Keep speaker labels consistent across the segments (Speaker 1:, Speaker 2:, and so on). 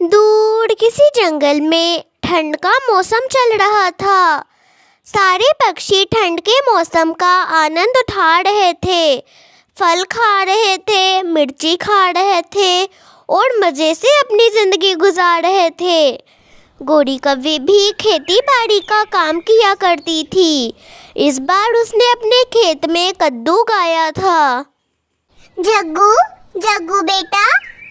Speaker 1: दूर किसी जंगल में ठंड का मौसम चल रहा था। सारे पक्षी ठंड के मौसम का आनंद उठा रहे थे, फल खा रहे थे, मिर्ची खा रहे थे और मज़े से अपनी ज़िंदगी गुजार रहे थे। गोरी कौवी भी खेती बाड़ी का काम किया करती थी। इस बार उसने अपने खेत में कद्दू उगाया था।
Speaker 2: जग्गू जग्गू बेटा,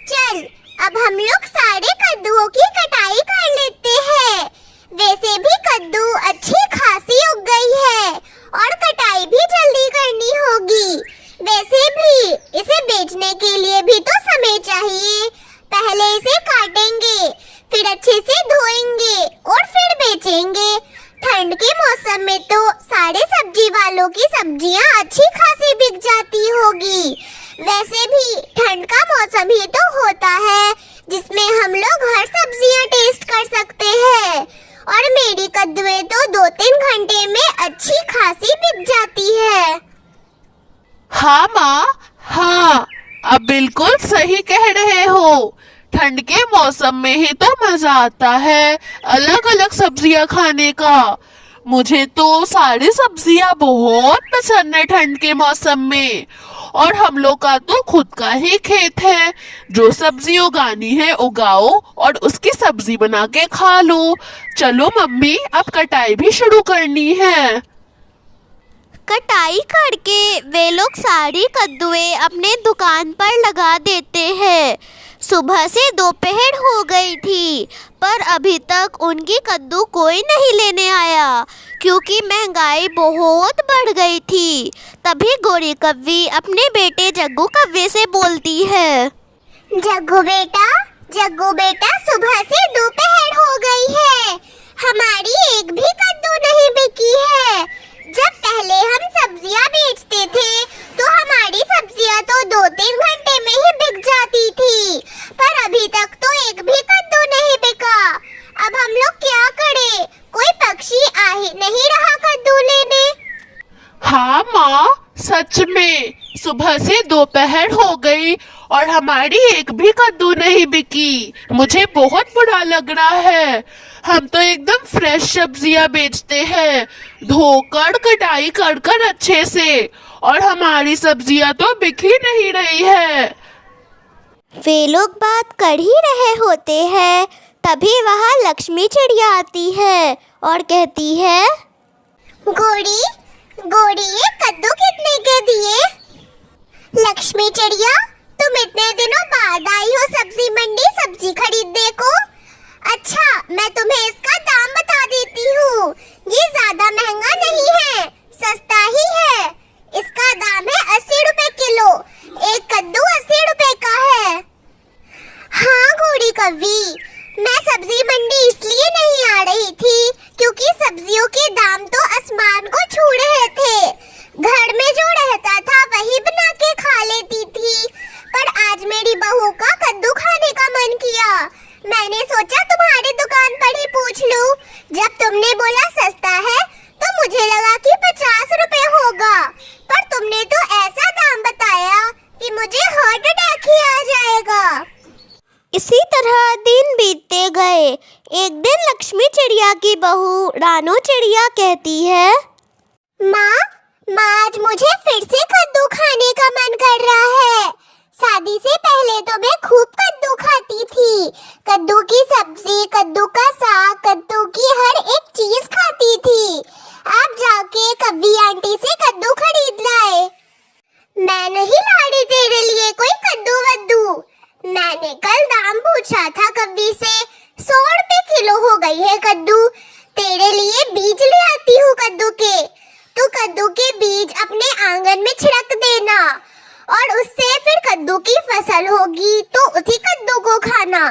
Speaker 2: चल अब हम लोग सारे कद्दुओं की कटाई कर लेते हैं। वैसे भी कद्दू अच्छी खासी उग गई है और कटाई भी जल्दी करनी होगी। वैसे भी इसे बेचने के लिए भी तो समय चाहिए। पहले इसे काटेंगे, फिर अच्छे से धोएंगे और फिर बेचेंगे। ठंड के मौसम में तो सारे सब्जी वालों की सब्जियां अच्छी खासी बिक जाती होगी। वैसे भी ठंड का मौसम ही तो होता है जिसमें हम लोग हर सब्जियां टेस्ट कर सकते हैं। और मेरी कद्दुएं तो 2-3 घंटे में अच्छी खासी बिक जाती है।
Speaker 3: हाँ माँ, हाँ, अब बिल्कुल सही कह रहे हो। ठंड के मौसम में ही तो मजा आता है अलग अलग सब्जियां खाने का। मुझे तो सारी सब्जियां बहुत पसंद है ठंड के मौसम में। और हम लोग का तो खुद का ही खेत है। जो सब्जी उगानी है उगाओ और उसकी सब्जी बना के खा लो। चलो मम्मी, अब कटाई भी शुरू करनी है।
Speaker 1: कटाई करके वे लोग सारी कद्दुएं अपने दुकान पर लगा देते हैं। सुबह से दोपहर हो गई थी, पर अभी तक उनकी कद्दू कोई नहीं लेने आया क्योंकि महंगाई बहुत बढ़ गई थी। तभी गोरी कौवी अपने बेटे जग्गू कौवे से बोलती है,
Speaker 2: जग्गू बेटा, सुबह से दोपहर हो गई है, हमारी एक भी कद्दू नहीं बिकी है। जब पहले हम सब्जियां बेचते थे तो हमारी सब्जियां तो 2-3 घंटे में ही बिक जाती थी, पर अभी तक तो एक भी कद्दू नहीं बिका। अब हम लोग क्या करें? कोई पक्षी आ ही नहीं रहा कद्दू लेने।
Speaker 3: हाँ माँ, सच में सुबह से दोपहर हो गई और हमारी एक भी कद्दू नहीं बिकी। मुझे बहुत बुरा लग रहा है। हम तो एकदम फ्रेश सब्जियां बेचते हैं, धोकर कटाई कर कर अच्छे से, और हमारी सब्जियां तो बिक ही नहीं रही है।
Speaker 1: वे लोग बात कर ही रहे होते हैं, तभी वहाँ लक्ष्मी चिड़िया आती है और कहती है,
Speaker 2: गोरी, ये कद्दू कितने के दिए? लक्ष्मी चिड़िया, तुम इतने दिनों बाद आई हो सब्जी मंडी सब्जी खरीदने को। अच्छा, मैं तुम्हें इसका दाम बता देती हूँ। ये ज्यादा महंगा नहीं है, सस्ता ही है। इसका दाम है 80 रुपए किलो। एक कद्दू 80 रुपए का है। हाँ गोरी कौवी, मैं सब्जी मंडी इसलिए नहीं आ रही थी क्योंकि सब्जियों के दाम तो आसमान को छू रहे थे। घर में जो रहता था वही बना के खा लेती थी, पर आज मेरी बहू का कद्दू खाने का मन किया। मैंने सोचा तुम्हारी दुकान पर ही पूछ लूं। जब तुमने बोला सस्ता है तो मुझे लगा कि 50 रुपए होगा, पर तुमने तो ऐसा दाम बताया कि मुझे हार्ट अटैक ही आ जाएगा।
Speaker 1: इसी तरह दिन बीतते गए। एक दिन लक्ष्मी चिड़िया की बहू रानो चिड़िया कहती है,
Speaker 2: माँ, आज मुझे फिर से कद्दू खाने का मन कर रहा है। शादी से पहले तो मैं खूब कद्दू खाती थी। कद्दू की सब्जी, कद्दू का साग, कद्दू की हर एक चीज खाती थी। आप जाके कव्वी आंटी से कद्दू खरीद लाए। मैं नहीं ला रही तेरे लिए कोई कद्दू वद्दू। मैंने कल दाम पूछा था कव्वी से, 100 रुपए किलो हो गई है कद्दू। तेरे लिए बीज ले आती हूँ कद्दू के। तू कद्दू के बीज अपने आंगन में छिड़क देना और उससे फिर कद्दू की फसल होगी तो उसी कद्दू को खाना।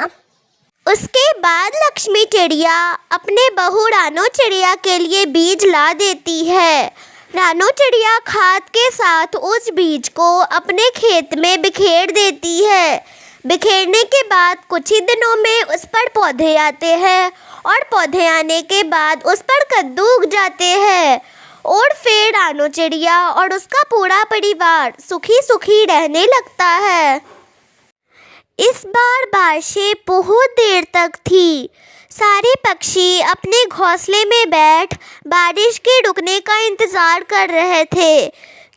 Speaker 1: उसके बाद लक्ष्मी चिड़िया अपने बहू रानो चिड़िया के लिए बीज ला देती है। रानो चिड़िया खाद के साथ उस बीज को अपने खेत में बिखेर देती है। बिखेरने के बाद कुछ ही दिनों में उस पर पौधे आते हैं और पौधे आने के बाद उस पर कद्दू उग जाते हैं और फिर रानो चिड़िया और उसका पूरा परिवार सुखी सुखी रहने लगता है। इस बार बारिशें बहुत देर तक थी। सारे पक्षी अपने घोंसले में बैठ बारिश के रुकने का इंतज़ार कर रहे थे,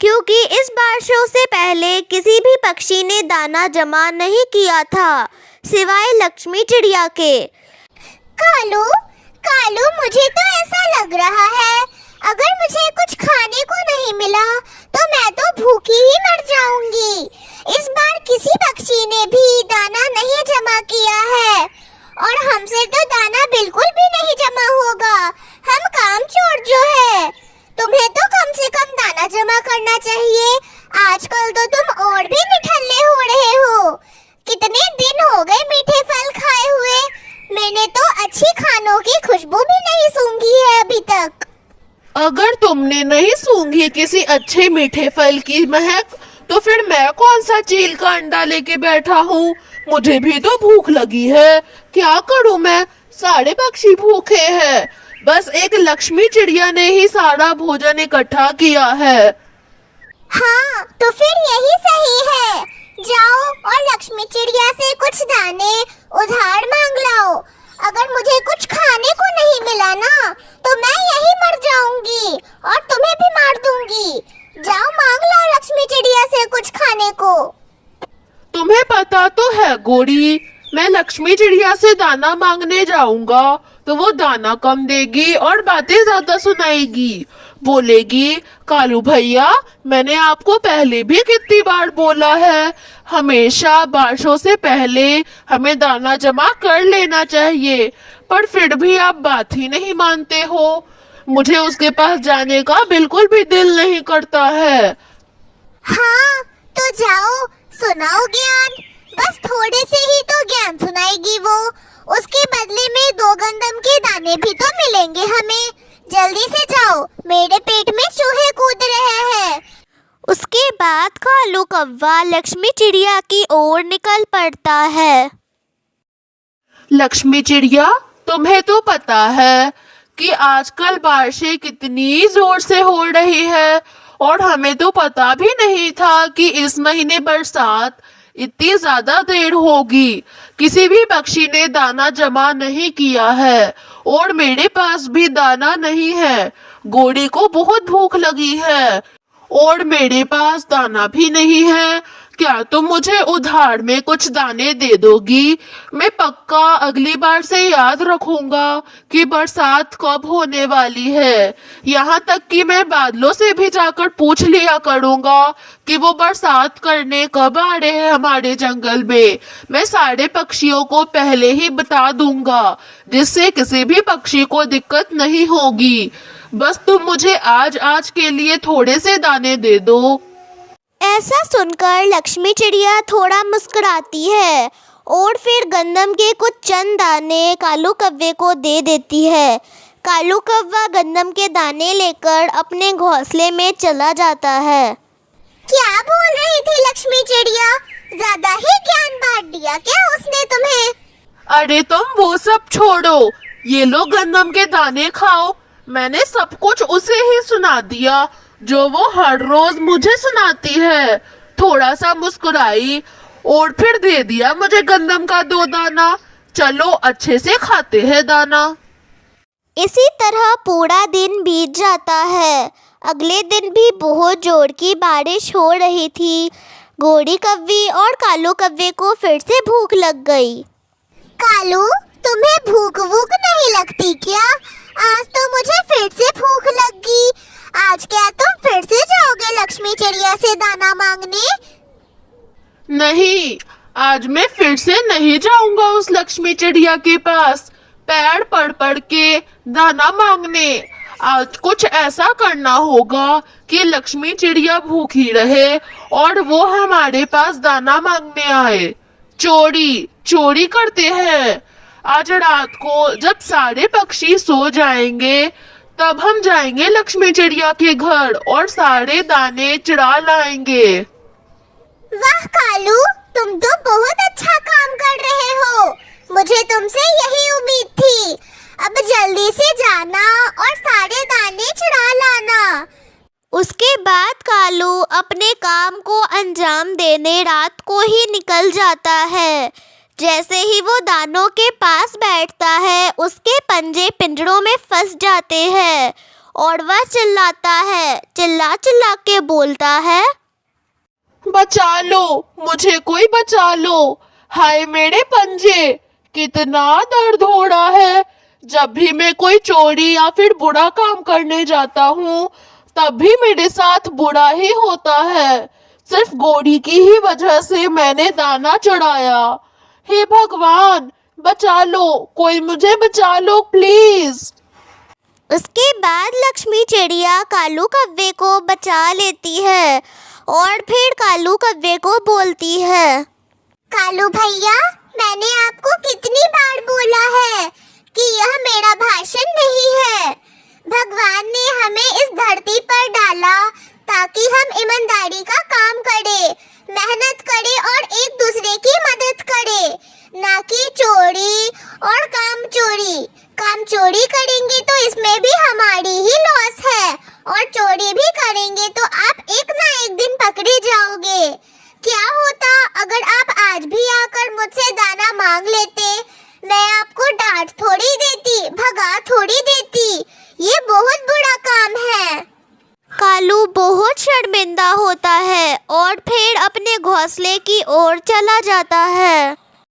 Speaker 1: क्योंकि इस बारिशों से पहले किसी भी पक्षी ने दाना जमा नहीं किया था, सिवाय लक्ष्मी चिड़िया के।
Speaker 2: कालू, कालू, मुझे तो ऐसा लग रहा है अगर मुझे कुछ खाने को नहीं मिला तो मैं तो भूखी ही मर जाऊंगी। इस बार किसी पक्षी ने भी दाना नहीं जमा किया है और हमसे तो दाना बिल्कुल भी नहीं जमा होगा। हम कामचोर जो है। तुम्हें तो कम से कम दाना जमा करना चाहिए। आजकल तो तुम और भी निठल्ले हो रहे हो। कितने दिन हो गए मीठे फल खाए हुए। मैंने तो अच्छी खानों की खुशबू भी नहीं सूंघी है अभी तक।
Speaker 3: अगर तुमने नहीं सूंघी किसी अच्छे मीठे फल की महक, तो फिर मैं कौन सा चील का अंडा लेके बैठा हूँ। मुझे भी तो भूख लगी है। क्या करूँ मैं, सारे पक्षी भूखे हैं। बस एक लक्ष्मी चिड़िया ने ही सारा भोजन इकट्ठा किया है।
Speaker 2: हाँ, तो फिर यही सही है। जाओ और लक्ष्मी चिड़िया से कुछ दाने उधार मांग लाओ। अगर मुझे कुछ खाने को नहीं मिला ना, तो मैं यही मर जाऊंगी और तुम्हें भी मार दूंगी। जाओ मांग लाओ लक्ष्मी चिड़िया से कुछ खाने को।
Speaker 3: तुम्हें पता तो है गोरी, मैं लक्ष्मी चिड़िया से दाना मांगने जाऊंगा तो वो दाना कम देगी और बातें ज्यादा सुनाएगी। बोलेगी, कालू भैया, मैंने आपको पहले भी कितनी बार बोला है, हमेशा बारिशों से पहले हमें दाना जमा कर लेना चाहिए, पर फिर भी आप बात ही नहीं मानते हो। मुझे उसके पास जाने का बिल्कुल भी दिल नहीं करता है।
Speaker 2: हाँ, तो जाओ सुनाओ ज्ञान। बस थोड़े से ही तो ज्ञान सुनाएगी वो। उसके बदले में 2 गंदम के दाने भी तो मिलेंगे हमें। जल्दी से जाओ, मेरे पेट में चूहे कूद रहे हैं।
Speaker 1: उसके बाद कालू कौवा लक्ष्मी चिड़िया की ओर निकल पड़ता है।
Speaker 3: लक्ष्मी चिड़िया, तुम्हें तो पता है कि आजकल बारिशें कितनी जोर से हो रही है और हमें तो पता भी नहीं था कि इस महीने बरसात इतनी ज्यादा देर होगी। किसी भी पक्षी ने दाना जमा नहीं किया है और मेरे पास भी दाना नहीं है। घोड़ी को बहुत भूख लगी है और मेरे पास दाना भी नहीं है। क्या तुम मुझे उधार में कुछ दाने दे दोगी? मैं पक्का अगली बार से याद रखूंगा कि बरसात कब होने वाली है। यहाँ तक कि मैं बादलों से भी जाकर पूछ लिया करूंगा कि वो बरसात करने कब आ रहे हैं हमारे जंगल में। मैं सारे पक्षियों को पहले ही बता दूंगा, जिससे किसी भी पक्षी को दिक्कत नहीं होगी। बस तुम मुझे आज के लिए थोड़े से दाने दे दो।
Speaker 1: ऐसा सुनकर लक्ष्मी चिड़िया थोड़ा मुस्कुराती है और फिर गंदम के कुछ चंद दाने कालू कौवे को दे देती है। कालू कौवा गंदम के दाने लेकर अपने घोंसले में चला जाता है।
Speaker 2: क्या बोल रही थी लक्ष्मी चिड़िया? ज्यादा ही ज्ञान बांट दिया क्या उसने तुम्हें?
Speaker 3: अरे तुम वो सब छोड़ो, ये लो गंदम के दाने खाओ। मैंने सब कुछ उसे ही सुना दिया जो वो हर रोज मुझे सुनाती है। थोड़ा सा मुस्कुराई और फिर दे दिया मुझे गंदम का 2 दाना। चलो अच्छे से खाते हैं दाना।
Speaker 1: इसी तरह पूरा दिन बीत जाता है। अगले दिन भी बहुत जोर की बारिश हो रही थी। घोड़ी कौवी और कालू कौवे को फिर से भूख लग गई।
Speaker 2: कालू, तुम्हें भूख वूख नहीं लगती क्या? आज तो मुझे फिर से भूख लगी। आज क्या तुम फिर से जाओगे लक्ष्मी चिड़िया से दाना मांगने?
Speaker 3: नहीं, आज मैं फिर से नहीं जाऊंगा उस लक्ष्मी चिड़िया के पास पैर पड़ के दाना मांगने। आज कुछ ऐसा करना होगा कि लक्ष्मी चिड़िया भूखी रहे और वो हमारे पास दाना मांगने आए। चोरी करते हैं। आज रात को जब सारे पक्षी सो जाएंगे तब हम जाएंगे लक्ष्मी चिड़िया के घर और सारे दाने चुरा लाएंगे।
Speaker 2: वाह कालू, तुम तो बहुत अच्छा काम कर रहे हो। मुझे तुमसे यही उम्मीद थी। अब जल्दी से जाना और सारे दाने चुरा लाना।
Speaker 1: उसके बाद कालू अपने काम को अंजाम देने रात को ही निकल जाता है। जैसे ही वो दानों के पास बैठता है, उसके पंजे पिंजरों में फंस जाते हैं और वह चिल्लाता है, चिल्ला चिल्ला के बोलता है,
Speaker 3: बचा लो, मुझे कोई बचा लो। हाय मेरे पंजे, कितना दर्द हो रहा है। जब भी मैं कोई चोरी या फिर बुरा काम करने जाता हूँ, तब भी मेरे साथ बुरा ही होता है। सिर्फ गोरी की ही वजह से मैंने दाना चढ़ाया। हे भगवान, बचा लो, कोई मुझे बचा लो प्लीज।
Speaker 1: उसके बाद लक्ष्मी चिड़िया कालू कौवे को बचा लेती है और फिर कालू कौवे को बोलती है,
Speaker 2: कालू भैया, मैंने आपको कितनी बार बोला है कि यह मेरा भाषण नहीं है। भगवान ने हमें इस धरती पर डाला ताकि हम ईमानदारी का काम करें, मेहनत करें और एक दूसरे की मदद करें, ना कि चोरी और काम चोरी। काम चोरी करेंगे तो इसमें भी हमारी ही लॉस है, और चोरी भी करेंगे तो आप एक ना एक दिन पकड़े जाओगे। क्या होता अगर आप आज भी आकर मुझसे दाना मांग लेते? मैं आपको डांट थोड़ी देती, भगा थोड़ी देती। ये बहुत बुरा काम है।
Speaker 1: कालू बहुत शर्मिंदा होता है और फिर अपने घोंसले की ओर चला जाता है।